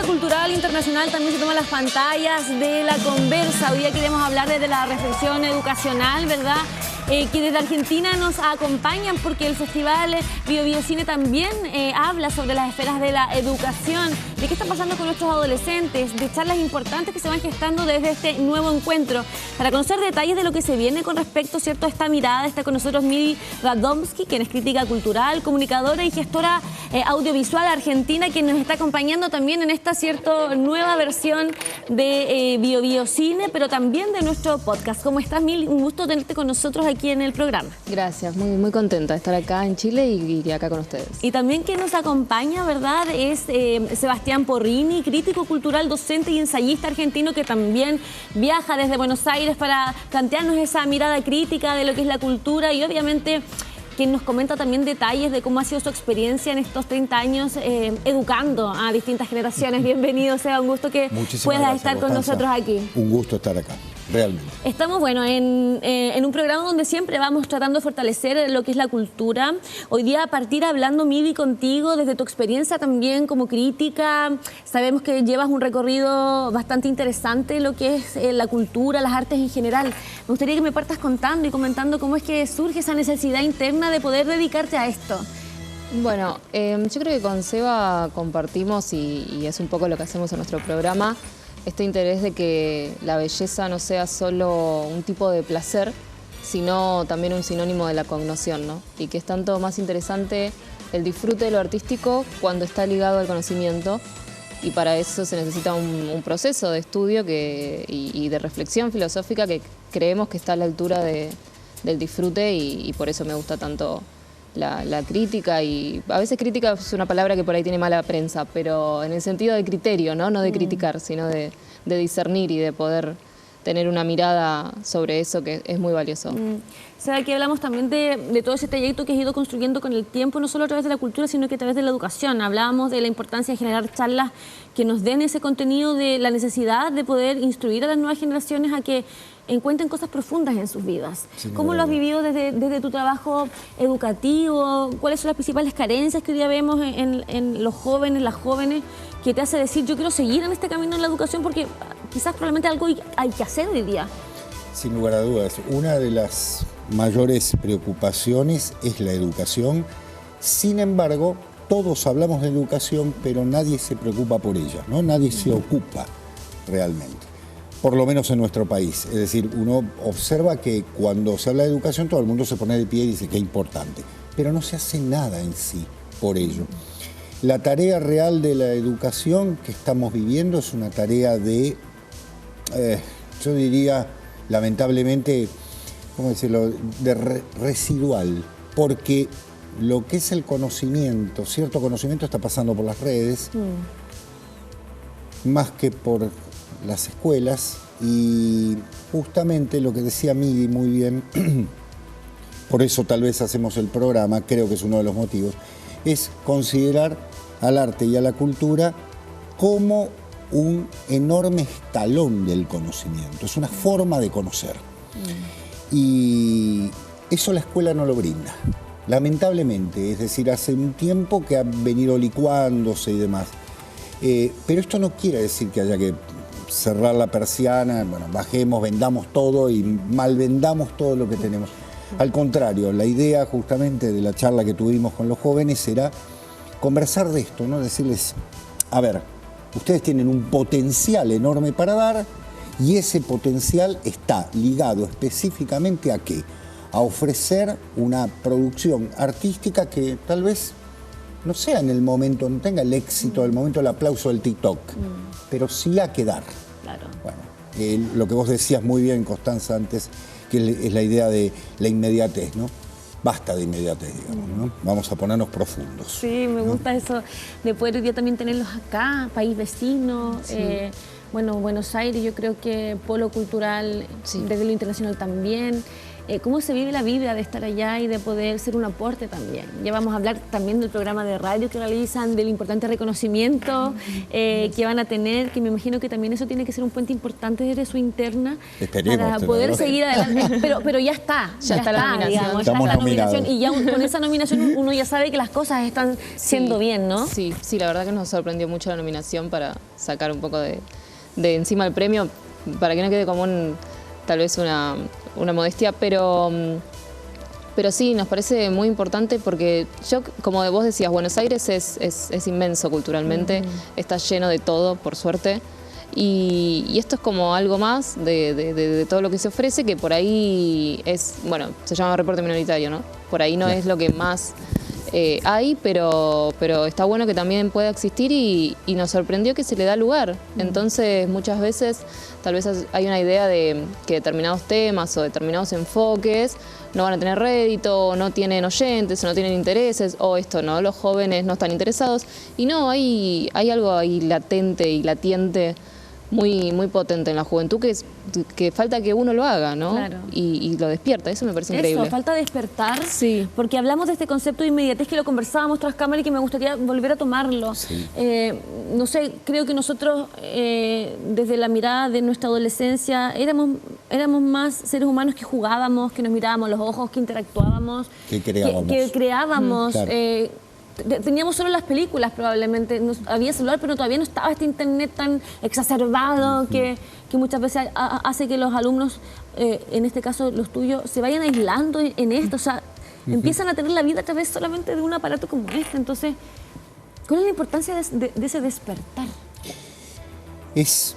cultural internacional también se toma las pantallas de la conversa. Hoy día queremos hablar desde la reflexión educacional, ¿verdad? Que desde Argentina nos acompañan porque el Festival BioBioCine también habla sobre las esferas de la educación, de qué está pasando con nuestros adolescentes, de charlas importantes que se van gestando desde este nuevo encuentro. Para conocer detalles de lo que se viene con respecto, ¿cierto?, a esta mirada, está con nosotros Miri Radomski, quien es crítica cultural, comunicadora y gestora audiovisual argentina, quien nos está acompañando también en esta, ¿cierto?, nueva versión de BioBioCine, pero también de nuestro podcast. ¿Cómo estás, Miri? Un gusto tenerte con nosotros aquí en el programa. Gracias, muy contenta de estar acá en Chile y acá con ustedes. Y también quien nos acompaña, ¿verdad?, es Sebastián Porrini, crítico cultural, docente y ensayista argentino que también viaja desde Buenos Aires para plantearnos esa mirada crítica de lo que es la cultura y obviamente quien nos comenta también detalles de cómo ha sido su experiencia en estos 30 años educando a distintas generaciones. Bienvenido, Seba, un gusto que puedas estar con nosotros aquí. Un gusto estar acá, realmente. Estamos, bueno, en un programa donde siempre vamos tratando de fortalecer lo que es la cultura. Hoy día partir hablando, Miri, contigo, desde tu experiencia también como crítica. Sabemos que llevas un recorrido bastante interesante en lo que es la cultura, las artes en general. Me gustaría que me partas contando y comentando cómo es que surge esa necesidad interna de poder dedicarte a esto. Bueno, yo creo que con Seba compartimos, y es un poco lo que hacemos en nuestro programa, este interés de que la belleza no sea solo un tipo de placer, sino también un sinónimo de la cognición, ¿no? Y que es tanto más interesante el disfrute de lo artístico cuando está ligado al conocimiento, y para eso se necesita un proceso de estudio y de reflexión filosófica que creemos que está a la altura del disfrute, y por eso me gusta tanto la crítica. Y a veces crítica es una palabra que por ahí tiene mala prensa, pero en el sentido de criterio, no de criticar, sino de discernir y de poder tener una mirada sobre eso que es muy valioso. O sea, aquí hablamos también de todo ese trayecto que has ido construyendo con el tiempo, no solo a través de la cultura, sino que a través de la educación. Hablábamos de la importancia de generar charlas que nos den ese contenido, de la necesidad de poder instruir a las nuevas generaciones a que encuentren cosas profundas en sus vidas. ¿Cómo lo has vivido desde tu trabajo educativo? ¿Cuáles son las principales carencias que hoy día vemos en los jóvenes, las jóvenes, que te hace decir yo quiero seguir en este camino en la educación porque quizás probablemente algo hay que hacer hoy día? Sin lugar a dudas, una de las mayores preocupaciones es la educación. Sin embargo, todos hablamos de educación, pero nadie se preocupa por ella, ¿no? Nadie se ocupa realmente, por lo menos en nuestro país. Es decir, uno observa que cuando se habla de educación todo el mundo se pone de pie y dice que es importante, pero no se hace nada en sí por ello. La tarea real de la educación que estamos viviendo es una tarea de, yo diría, lamentablemente, ¿cómo decirlo?, de residual, porque lo que es el conocimiento, cierto conocimiento está pasando por las redes, más que por las escuelas, y justamente lo que decía Miri muy bien, por eso tal vez hacemos el programa, creo que es uno de los motivos, es considerar al arte y a la cultura como un enorme escalón del conocimiento, es una forma de conocer. Y eso la escuela no lo brinda, lamentablemente, es decir, hace un tiempo que ha venido licuándose y demás. Pero esto no quiere decir que haya que cerrar la persiana, bueno, bajemos, vendamos todo y malvendamos todo lo que tenemos. Al contrario, la idea justamente de la charla que tuvimos con los jóvenes era conversar de esto, ¿no? Decirles, a ver, ustedes tienen un potencial enorme para dar y ese potencial está ligado específicamente ¿a qué? A ofrecer una producción artística que tal vez no sea en el momento, no tenga el éxito, el momento del aplauso del TikTok, pero sí a quedar. Claro. Bueno, lo que vos decías muy bien, Constanza, antes, que es la idea de la inmediatez, ¿no? Basta de inmediatez, digamos, ¿no? Vamos a ponernos profundos. Sí, me gusta eso de poder hoy día también tenerlos acá, país vecino. Sí. Bueno, Buenos Aires, yo creo que polo cultural, desde lo internacional también. cómo se vive la vida de estar allá y de poder ser un aporte también. Ya vamos a hablar también del programa de radio que realizan, del importante reconocimiento que van a tener, que me imagino que también eso tiene que ser un puente importante desde su interna. Esperemos, para poder seguir adelante. Pero ya está la nominación. Digamos, ya está la nominación, y ya con esa nominación uno ya sabe que las cosas están siendo bien, ¿no? Sí, la verdad que nos sorprendió mucho la nominación para sacar un poco de encima el premio, para que no quede como tal vez una modestia, pero sí, nos parece muy importante porque como vos decías, Buenos Aires es inmenso culturalmente, está lleno de todo, por suerte. Y esto es como algo más de todo lo que se ofrece, que por ahí se llama reporte minoritario, ¿no? Por ahí no es lo que más hay, pero está bueno que también pueda existir y nos sorprendió que se le da lugar. Entonces, muchas veces, tal vez hay una idea de que determinados temas o determinados enfoques no van a tener rédito, o no tienen oyentes, o no tienen intereses, o esto, ¿no? Los jóvenes no están interesados. Y no, hay algo ahí latente y latiente muy, muy potente en la juventud que falta que uno lo haga, ¿no? Claro. Y lo despierta, eso me parece increíble. Eso, falta despertar, sí. Porque hablamos de este concepto de inmediatez que lo conversábamos tras cámara y que me gustaría volver a tomarlo. Sí. No sé, creo que nosotros desde la mirada de nuestra adolescencia éramos más seres humanos que jugábamos, que nos mirábamos a los ojos, que interactuábamos, que creábamos. Que creábamos. Claro. Teníamos solo las películas probablemente, había celular, pero todavía no estaba este internet tan exacerbado que muchas veces hace que los alumnos, en este caso los tuyos, se vayan aislando en esto, o sea, empiezan a tener la vida a través solamente de un aparato como este. Entonces, ¿cuál es la importancia de ese despertar? Es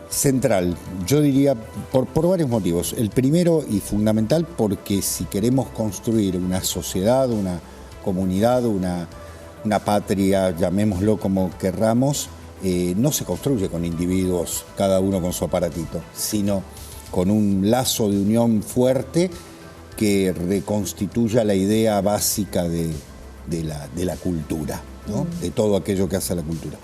central, yo diría, por varios motivos. El primero y fundamental, porque si queremos construir una sociedad, una comunidad, una patria, llamémoslo como querramos, no se construye con individuos, cada uno con su aparatito, sino con un lazo de unión fuerte que reconstituya la idea básica de la cultura, ¿no? De todo aquello que hace la cultura.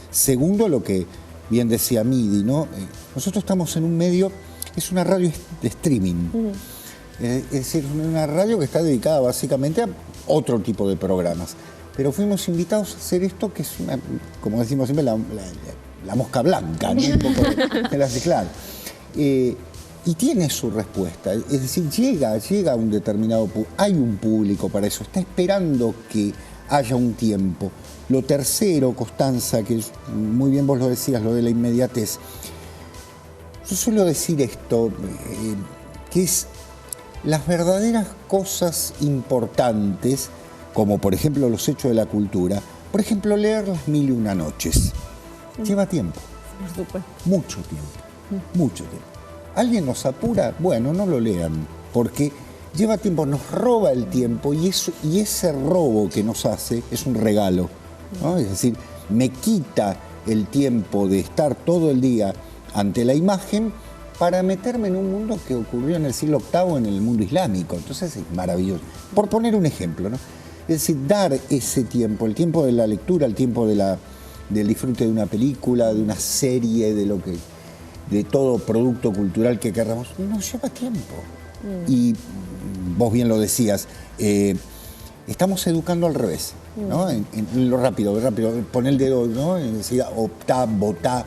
Segundo, lo que bien decía Midi, ¿no? Nosotros estamos en un medio, es una radio de streaming. Es decir, una radio que está dedicada básicamente a otro tipo de programas. Pero fuimos invitados a hacer esto, que es, como decimos siempre, la mosca blanca, ¿no? Un poco de la claro. Y tiene su respuesta. Es decir, llega a un determinado público. Hay un público para eso. Está esperando que haya un tiempo. Lo tercero, Constanza, que muy bien vos lo decías, lo de la inmediatez. Yo suelo decir esto, que es las verdaderas cosas importantes, como por ejemplo los hechos de la cultura, por ejemplo leer Las Mil y Una Noches, lleva tiempo, Por supuesto. mucho tiempo, mucho tiempo. ¿Alguien nos apura? Bueno, no lo lean, porque lleva tiempo, nos roba el tiempo y ese robo que nos hace es un regalo, ¿no? Es decir, me quita el tiempo de estar todo el día ante la imagen para meterme en un mundo que ocurrió en el siglo VIII, en el mundo islámico. Entonces es maravilloso. Por poner un ejemplo, ¿no? Es decir, dar ese tiempo, el tiempo de la lectura, el tiempo del disfrute de una película, de una serie, de todo producto cultural que queramos, nos lleva tiempo. Y vos bien lo decías, estamos educando al revés, ¿no? En lo rápido, poner el dedo, ¿no? Es decir, optá, votá.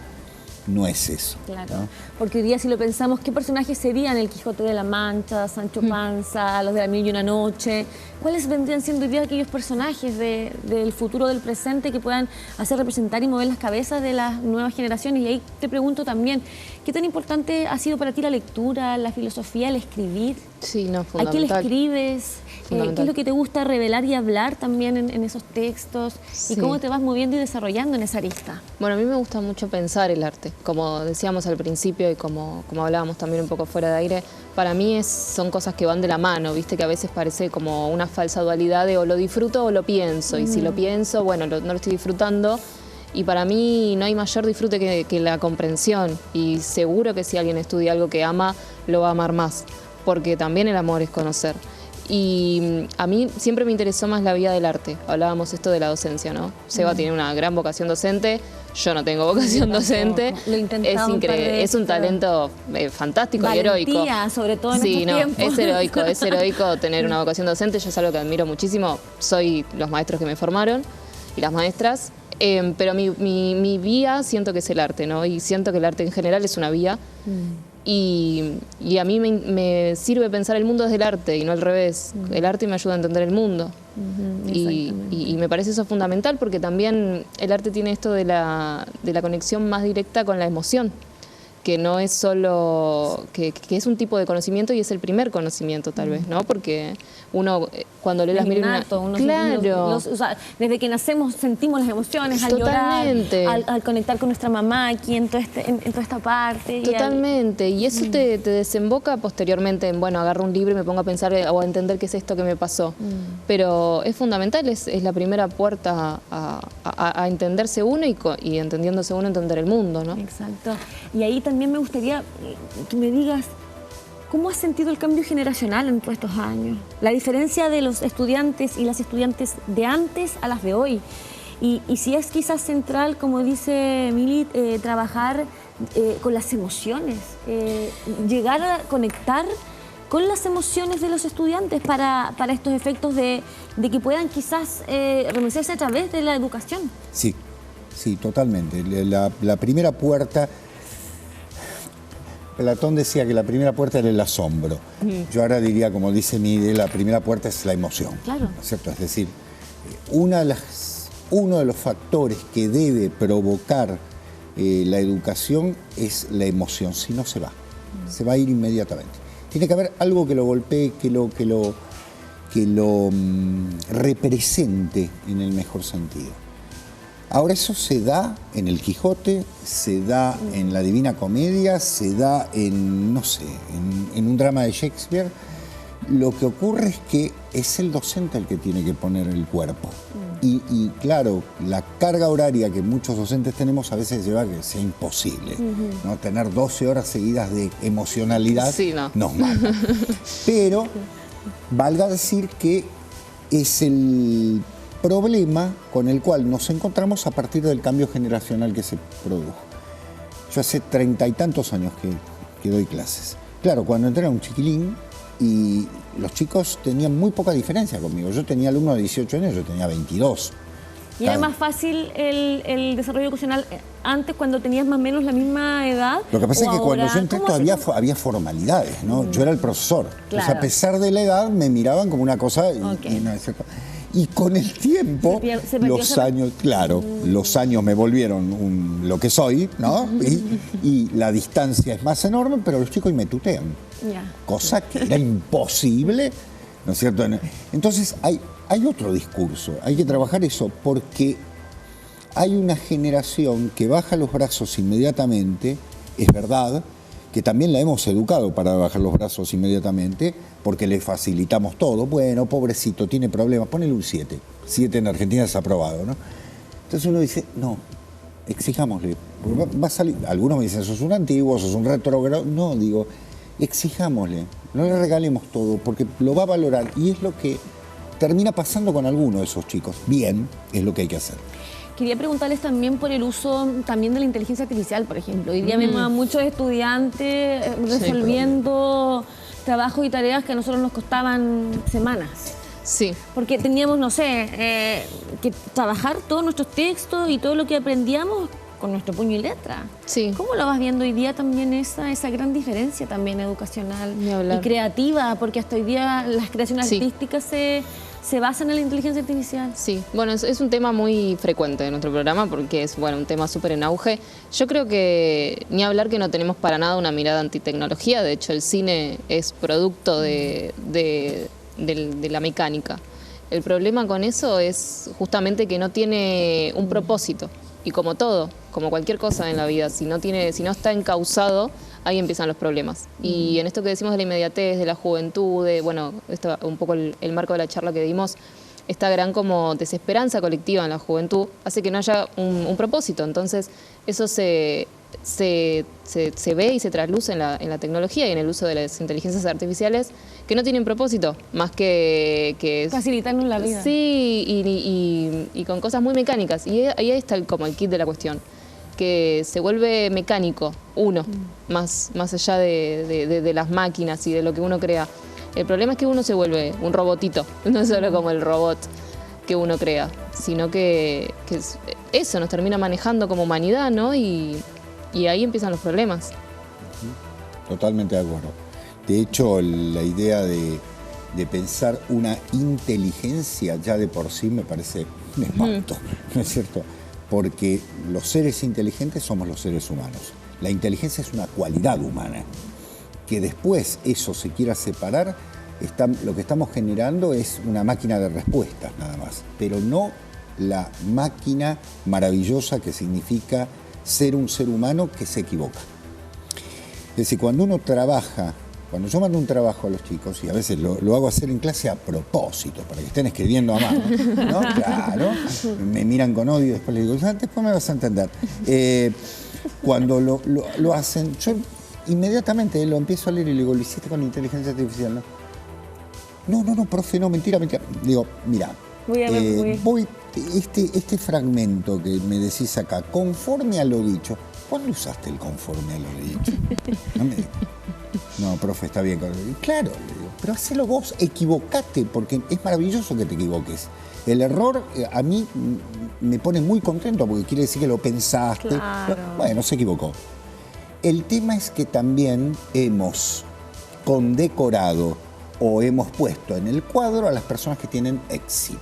No es eso. Claro, ¿no? Porque hoy día si lo pensamos, ¿qué personajes serían el Quijote de la Mancha, Sancho Panza, los de La Mil y Una Noche? ¿Cuáles vendrían siendo hoy día aquellos personajes del futuro, del presente, que puedan hacer representar y mover las cabezas de las nuevas generaciones? Y ahí te pregunto también, ¿qué tan importante ha sido para ti la lectura, la filosofía, el escribir? Sí, no, ¿A fundamental. qué le escribes? ¿Qué es lo que te gusta revelar y hablar también en esos textos? Sí. ¿Y cómo te vas moviendo y desarrollando en esa arista? Bueno, a mí me gusta mucho pensar el arte. Como decíamos al principio y como hablábamos también un poco fuera de aire, para mí son cosas que van de la mano, ¿viste? Que a veces parece como una falsa dualidad de o lo disfruto o lo pienso. Y si lo pienso, bueno, no lo estoy disfrutando. Y para mí no hay mayor disfrute que la comprensión. Y seguro que si alguien estudia algo que ama, lo va a amar más. Porque también el amor es conocer. Y a mí siempre me interesó más la vía del arte. Hablábamos esto de la docencia, ¿no? Seba tiene una gran vocación docente, Yo no tengo vocación docente. Lo he intentado Es un par de increíble, es un veces, talento fantástico y valentía, heroico. sobre todo en Sí, estos no, tiempos. es heroico tener una vocación docente. Yo es algo que admiro muchísimo. Soy los maestros que me formaron y las maestras. Pero mi vía siento que es el arte, ¿no? Y siento que el arte en general es una vía. Y a mí me sirve pensar el mundo desde el arte y no al revés. El arte me ayuda a entender el mundo. Y me parece eso fundamental porque también el arte tiene esto de la conexión más directa con la emoción, que no es solo, que es un tipo de conocimiento y es el primer conocimiento tal vez, ¿no? Porque uno cuando lee las mil y una... Claro. O sea, desde que nacemos sentimos las emociones, al Totalmente. llorar, al conectar con nuestra mamá aquí en toda esta parte. Totalmente, y eso te desemboca posteriormente en, bueno, agarro un libro y me pongo a pensar o a entender qué es esto que me pasó. Pero es fundamental, es la primera puerta a entenderse uno y entendiéndose uno entender el mundo, ¿no? Exacto. Y ahí también me gustaría que me digas, ¿cómo has sentido el cambio generacional en todos estos años? La diferencia de los estudiantes y las estudiantes de antes a las de hoy. Y si es quizás central, como dice Mili, trabajar con las emociones, llegar a conectar con las emociones de los estudiantes para estos efectos de que puedan quizás remediarse a través de la educación. Sí, sí, totalmente. La primera puerta... Platón decía que la primera puerta era el asombro. Yo ahora diría, como dice Mide, la primera puerta es la emoción. Claro. ¿No es cierto? Es decir, uno de los factores que debe provocar la educación es la emoción. Si no, se va a ir inmediatamente. Tiene que haber algo que lo golpee, que lo represente en el mejor sentido. Ahora eso se da en el Quijote, se da en la Divina Comedia, se da en, no sé, en un drama de Shakespeare. Lo que ocurre es que es el docente el que tiene que poner el cuerpo. Y claro, la carga horaria que muchos docentes tenemos a veces lleva a que sea imposible. ¿No? Tener 12 horas seguidas de emocionalidad nos mata. Pero valga decir que es el problema con el cual nos encontramos a partir del cambio generacional que se produjo. Yo hace 30 y tantos años que doy clases. Claro, cuando entré era un chiquilín y los chicos tenían muy poca diferencia conmigo. Yo tenía alumnos de 18 años, yo tenía 22. ¿Y era más fácil el desarrollo educacional antes, cuando tenías más o menos la misma edad? Lo que pasa es que cuando yo entré todavía había formalidades, ¿no? Yo era el profesor. Claro. Entonces, a pesar de la edad, me miraban como una cosa... Y con el tiempo, los años me volvieron lo que soy, ¿no? Y la distancia es más enorme, pero los chicos me tutean. Cosa que era imposible, ¿no es cierto? Entonces hay otro discurso, hay que trabajar eso, porque hay una generación que baja los brazos inmediatamente, es verdad, que también la hemos educado para bajar los brazos inmediatamente, porque le facilitamos todo. Bueno, pobrecito, tiene problemas, ponele un 7. 7 en Argentina es aprobado, ¿no? Entonces uno dice, no, exijámosle. Va a salir, algunos me dicen, sos un antiguo, sos un retrógrado. No, digo, exijámosle, no le regalemos todo, porque lo va a valorar. Y es lo que termina pasando con algunos de esos chicos. Bien, es lo que hay que hacer. Quería preguntarles también por el uso también de la inteligencia artificial, por ejemplo. Hoy día vemos a muchos estudiantes resolviendo trabajos y tareas que a nosotros nos costaban semanas. Sí. Porque teníamos, no sé, que trabajar todos nuestros textos y todo lo que aprendíamos con nuestro puño y letra. Sí. ¿Cómo lo vas viendo hoy día también esa gran diferencia también educacional y creativa? Porque hasta hoy día las creaciones artísticas se basan en la inteligencia artificial. Sí, bueno, es un tema muy frecuente en nuestro programa porque es un tema súper en auge. Yo creo que ni hablar que no tenemos para nada una mirada antitecnología. De hecho, el cine es producto de la mecánica. El problema con eso es justamente que no tiene un propósito. Y como todo, como cualquier cosa en la vida, si no está encauzado, ahí empiezan los problemas. Y en esto que decimos de la inmediatez, de la juventud, esto, un poco el marco de la charla que dimos, esta gran como desesperanza colectiva en la juventud hace que no haya un propósito. Entonces eso se ve y se trasluce en la tecnología y en el uso de las inteligencias artificiales que no tienen propósito, más que facilitarnos la vida. Sí, y con cosas muy mecánicas. Y ahí está como el kit de la cuestión. que se vuelve mecánico, más allá de las máquinas y de lo que uno crea. El problema es que uno se vuelve un robotito, no es solo como el robot que uno crea, sino que eso nos termina manejando como humanidad, ¿no? Y ahí empiezan los problemas. Totalmente de acuerdo. De hecho, la idea de pensar una inteligencia ya de por sí me parece un espanto, ¿no es cierto? Porque los seres inteligentes somos los seres humanos. La inteligencia es una cualidad humana. Que después eso se quiera separar, lo que estamos generando es una máquina de respuestas nada más, pero no la máquina maravillosa que significa ser un ser humano que se equivoca. Es decir, cuando uno trabaja, cuando yo mando un trabajo a los chicos, y a veces lo hago hacer en clase a propósito, para que estén escribiendo a mano, ¿no? Claro, me miran con odio y después les digo, después me vas a entender. Cuando lo hacen, yo inmediatamente lo empiezo a leer y le digo, ¿lo hiciste con inteligencia artificial? No, profe, no, mentira. Digo, mira, este fragmento que me decís acá, conforme a lo dicho, ¿cuándo usaste el conforme a lo dicho? No, profe, está bien. Claro, le digo, pero hacelo vos, equivocate, porque es maravilloso que te equivoques. El error a mí me pone muy contento, porque quiere decir que lo pensaste. Claro. Bueno, se equivocó. El tema es que también hemos condecorado o hemos puesto en el cuadro a las personas que tienen éxito.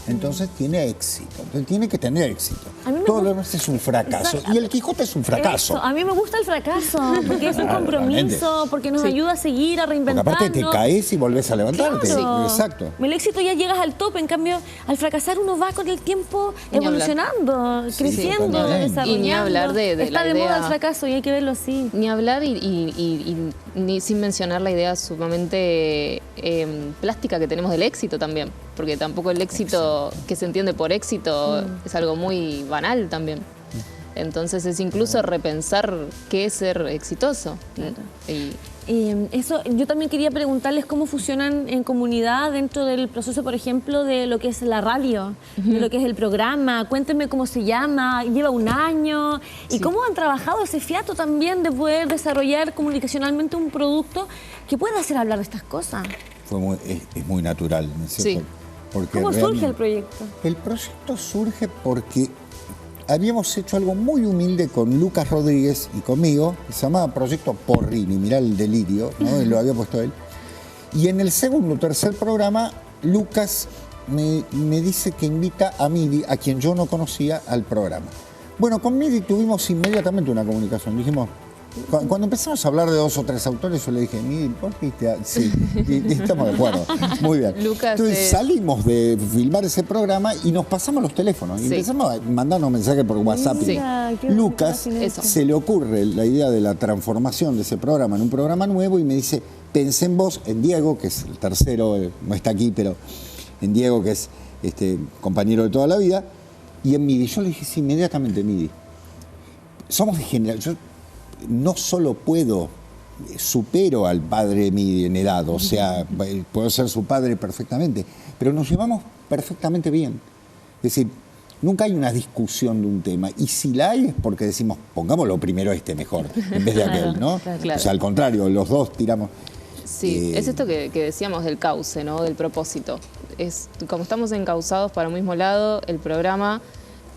Entonces tiene éxito, entonces tiene que tener éxito. Todo lo demás es un fracaso. Y el Quijote es un fracaso. Eso, a mí me gusta el fracaso, porque es un compromiso, porque nos ayuda a seguir, a reinventarnos. Porque aparte te caes y volvés a levantarte. Claro. Exacto. El éxito ya llegas al tope, en cambio, al fracasar uno va con el tiempo evolucionando, creciendo, desarrollando. Y ni hablar de Está la de idea. moda el fracaso y hay que verlo así. Ni hablar y ni sin mencionar la idea sumamente plástica que tenemos del éxito también, porque tampoco el éxito que se entiende por éxito es algo muy banal también. Entonces es incluso repensar qué es ser exitoso. Claro. Eso, yo también quería preguntarles cómo funcionan en comunidad dentro del proceso, por ejemplo, de lo que es la radio, de lo que es el programa. Cuéntenme cómo se llama, lleva un año, y cómo han trabajado ese fiato también de poder desarrollar comunicacionalmente un producto que pueda hacer hablar de estas cosas. Es muy natural, ¿no es cierto? Sí. Porque ¿Cómo surge el proyecto? El proyecto surge porque habíamos hecho algo muy humilde con Lucas Rodríguez y conmigo, que se llamaba Proyecto Porrini, mirá el delirio, ¿no? Lo había puesto él. Y en el segundo o tercer programa, Lucas me dice que invita a Midi, a quien yo no conocía, al programa. Bueno, con Midi tuvimos inmediatamente una comunicación. Dijimos, cuando empezamos a hablar de 2 o 3 autores, yo le dije, Midi, ¿por qué? Sí, estamos de acuerdo. Muy bien. Lucas, entonces salimos de filmar ese programa y nos pasamos los teléfonos. Y empezamos a mandarnos mensajes por WhatsApp. Sí. Lucas se le ocurre la idea de la transformación de ese programa en un programa nuevo y me dice, pensé en vos, en Diego, que es el tercero, no está aquí, pero en Diego, que es compañero de toda la vida, y en Midi. Yo le dije, sí, inmediatamente Midi. Somos de generación. No solo supero al padre de Midi en edad, o sea, puedo ser su padre perfectamente, pero nos llevamos perfectamente bien. Es decir, nunca hay una discusión de un tema, y si la hay es porque decimos, pongámoslo primero mejor, en vez de aquel, ¿no? Claro. O sea, al contrario, los dos tiramos. Sí, es esto que decíamos del cauce, ¿no? Del propósito. Como estamos encausados para un mismo lado, el programa...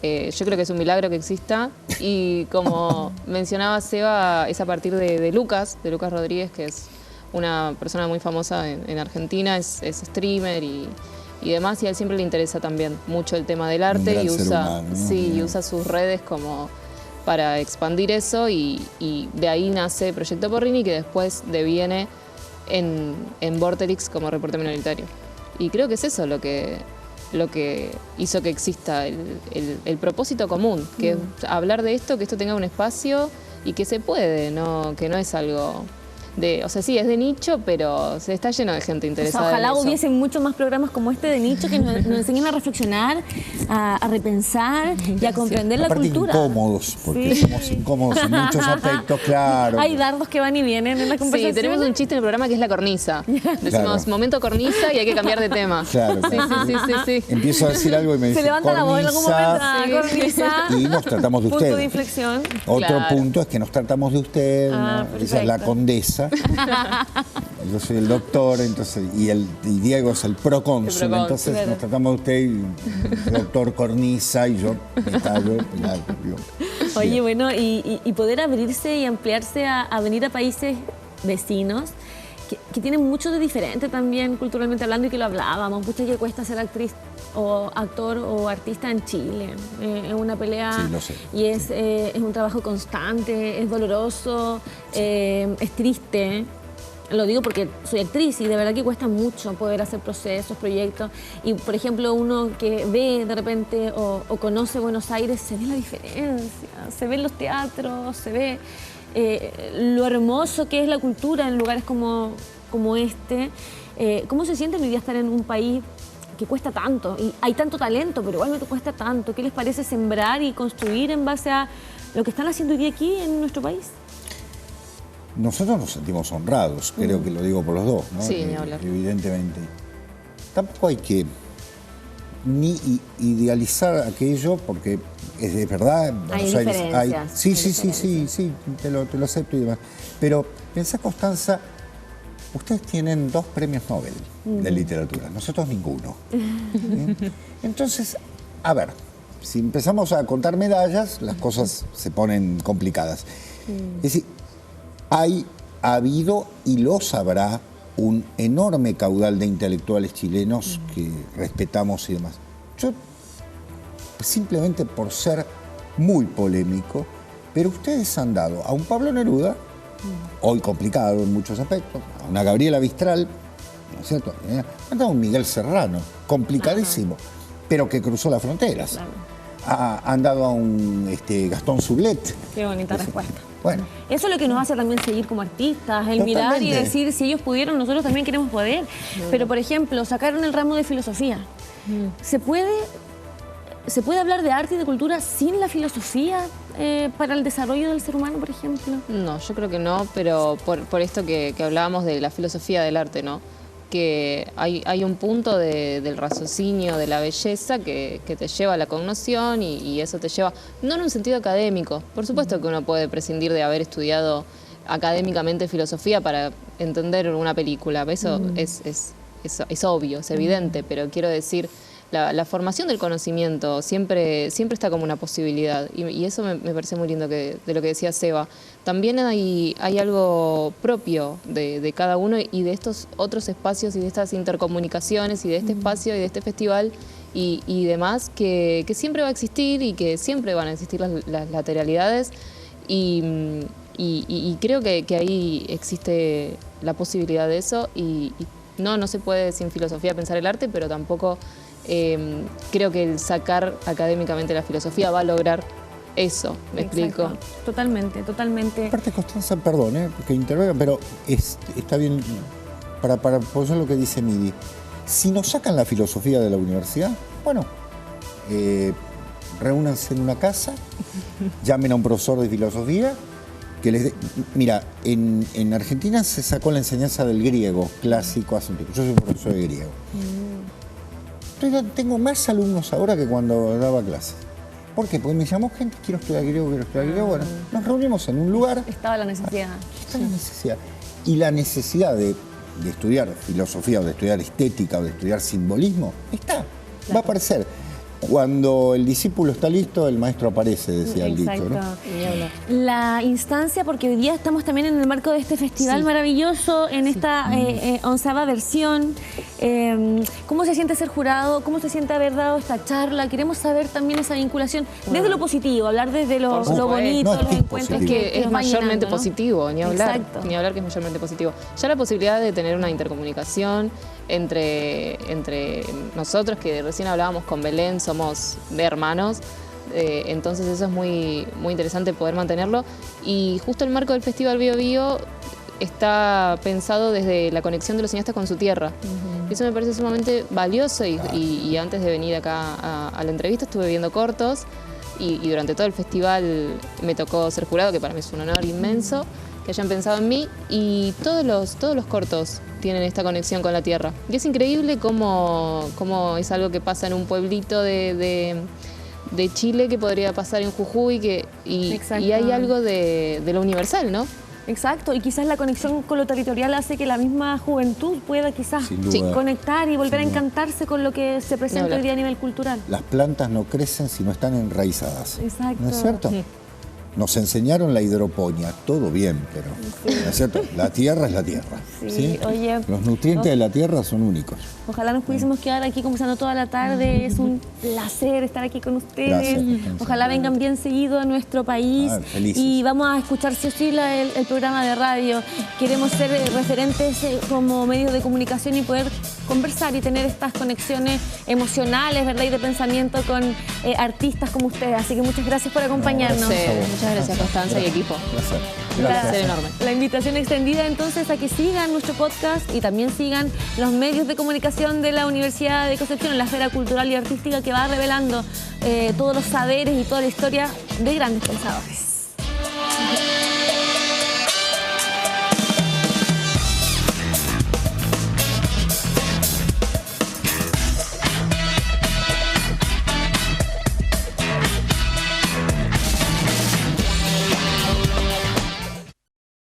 yo creo que es un milagro que exista, y como mencionaba Seba, es a partir de Lucas Rodríguez, que es una persona muy famosa en Argentina, es streamer y demás, y a él siempre le interesa también mucho el tema del arte y usa sus redes como para expandir eso, y de ahí nace Proyecto Porrini, que después deviene en Vorterix como reporte minoritario. Y creo que es eso lo que hizo que exista el propósito común, que es hablar de esto, que esto tenga un espacio y que se puede, que no es algo o sea, sí, es de nicho, pero se está lleno de gente interesada. Ojalá en eso. hubiesen muchos más programas como este de nicho que nos enseñen a reflexionar, a repensar y a comprender la Aparte cultura. incómodos, porque somos incómodos en muchos aspectos, claro. Hay dardos que van y vienen en la conversación. Sí, tenemos un chiste en el programa que es la cornisa. Decimos, Claro. momento cornisa y hay que cambiar de tema. Claro, Sí, sí. Empiezo a decir algo y me Se dice levanta la voz en algún momento. cornisa, Cornisa. y nos tratamos de Punto usted. de inflexión. Otro Claro. punto es que nos tratamos de usted, Ah, ¿no? Esa es la perfecto. condesa. Yo soy el doctor, entonces, y Diego es el procónsul, El procónsul, entonces claro. nos tratamos de usted y el doctor cornisa y yo me callo. Digo, Oye, bien. bueno, y poder abrirse y ampliarse a venir a países vecinos que tienen mucho de diferente también culturalmente hablando y que lo hablábamos. Mucho que cuesta ser actriz o actor o artista en Chile. Es una pelea Sí, lo sé. y es un trabajo constante, es doloroso, es triste. Lo digo porque soy actriz y de verdad que cuesta mucho poder hacer procesos, proyectos. Y, por ejemplo, uno que ve de repente o conoce Buenos Aires, se ve la diferencia, se ve en los teatros, se ve lo hermoso que es la cultura en lugares como este. ¿Cómo se siente hoy día estar en un país que cuesta tanto? Y hay tanto talento, pero igualmente cuesta tanto. ¿Qué les parece sembrar y construir en base a lo que están haciendo hoy día aquí en nuestro país? Nosotros nos sentimos honrados, creo que lo digo por los dos, ¿no? Sí, ni hablar. Evidentemente. Tampoco hay que ni idealizar aquello, porque es de verdad. en Hay Buenos Aires diferencias, sí, hay sí, te lo acepto y demás. Pero pensá, Constanza, ustedes tienen 2 premios Nobel de literatura, nosotros ninguno. ¿Bien? Entonces, a ver, si empezamos a contar medallas, las cosas se ponen complicadas. Es decir, ha habido y los habrá un enorme caudal de intelectuales chilenos que respetamos y demás. Yo, simplemente por ser muy polémico, pero ustedes han dado a un Pablo Neruda, hoy complicado en muchos aspectos, a una Gabriela Mistral, ¿no es cierto? Han dado a un Miguel Serrano, complicadísimo, pero que cruzó las fronteras. Han dado a un Gastón Sublet. Qué bonita respuesta. Bueno, Eso es lo que nos hace también seguir como artistas, el mirar y Totalmente. decir, si ellos pudieron, nosotros también queremos poder. Pero, por ejemplo, sacaron el ramo de filosofía. ¿Se puede hablar de arte y de cultura sin la filosofía para el desarrollo del ser humano, por ejemplo? No, yo creo que no, pero por esto que hablábamos de la filosofía del arte, ¿no? Que hay un punto del raciocinio, de la belleza que te lleva a la cognición y eso te lleva, no en un sentido académico, por supuesto que uno puede prescindir de haber estudiado académicamente filosofía para entender una película, eso es obvio, es evidente, pero quiero decir, la formación del conocimiento siempre está como una posibilidad y eso me parece muy lindo de lo que decía Seba. También hay algo propio de cada uno y de estos otros espacios y de estas intercomunicaciones y de este espacio y de este festival y demás que siempre va a existir y que siempre van a existir las lateralidades y creo que ahí existe la posibilidad de eso y no se puede sin filosofía pensar el arte, pero tampoco creo que el sacar académicamente la filosofía va a lograr eso, ¿me explico? Exacto. Totalmente. aparte, Constanza, perdón, que intervenga, pero está bien para apoyar lo que dice Midi. Si nos sacan la filosofía de la universidad, bueno, reúnanse en una casa, llamen a un profesor de filosofía que les dé. Mira, en Argentina se sacó la enseñanza del griego clásico hace un tiempo. Yo soy profesor de griego. Tengo más alumnos ahora que cuando daba clases. ¿Por qué? Porque me llamó gente, quiero estudiar griego. Bueno, nos reunimos en un lugar. Estaba la necesidad. Está la necesidad. Y la necesidad de estudiar filosofía o de estudiar estética o de estudiar simbolismo, está, va a aparecer. Cuando el discípulo está listo, el maestro aparece, decía el dicho, ¿no? La instancia, porque hoy día estamos también en el marco de este festival maravilloso, en esta 11ª versión. ¿Cómo se siente ser jurado? ¿Cómo se siente haber dado esta charla? Queremos saber también esa vinculación desde lo positivo, hablar desde lo bonito, No, los es encuentros positivo. Es que es nos van mayormente llenando, ¿no? positivo, ni hablar. Exacto. Ni hablar que es mayormente positivo. Ya la posibilidad de tener una intercomunicación entre nosotros, que recién hablábamos con Belén, somos de hermanos, entonces eso es muy, muy interesante poder mantenerlo. Y justo el marco del Festival Bio Bio está pensado desde la conexión de los cineastas con su tierra. Eso me parece sumamente valioso y antes de venir acá a la entrevista estuve viendo cortos y durante todo el festival me tocó ser jurado, que para mí es un honor inmenso que hayan pensado en mí, y todos los cortos tienen esta conexión con la tierra. Y es increíble cómo es algo que pasa en un pueblito de Chile que podría pasar en Jujuy y hay algo de lo universal, ¿no? Exacto, y quizás la conexión con lo territorial hace que la misma juventud pueda quizás conectar y volver a encantarse con lo que se presenta hoy día a nivel cultural. Las plantas no crecen si no están enraizadas. Exacto. ¿No es cierto? Nos enseñaron la hidroponía, todo bien, pero ¿no es cierto? La tierra es la tierra. Sí. Oye, los nutrientes de la tierra son únicos. Ojalá nos pudiésemos quedar aquí conversando toda la tarde. Es un placer estar aquí con ustedes. Ojalá vengan bien seguido a nuestro país. Y vamos a escuchar sí o sí el programa de radio. Queremos ser referentes como medios de comunicación y poder conversar y tener estas conexiones emocionales, ¿verdad? Y de pensamiento con artistas como ustedes. Así que muchas gracias por acompañarnos. Muchas gracias, Constanza y equipo. Gracias. Enorme. La invitación extendida entonces a que sigan nuestro podcast y también sigan los medios de comunicación de la Universidad de Concepción en la esfera cultural y artística, que va revelando todos los saberes y toda la historia de grandes pensadores.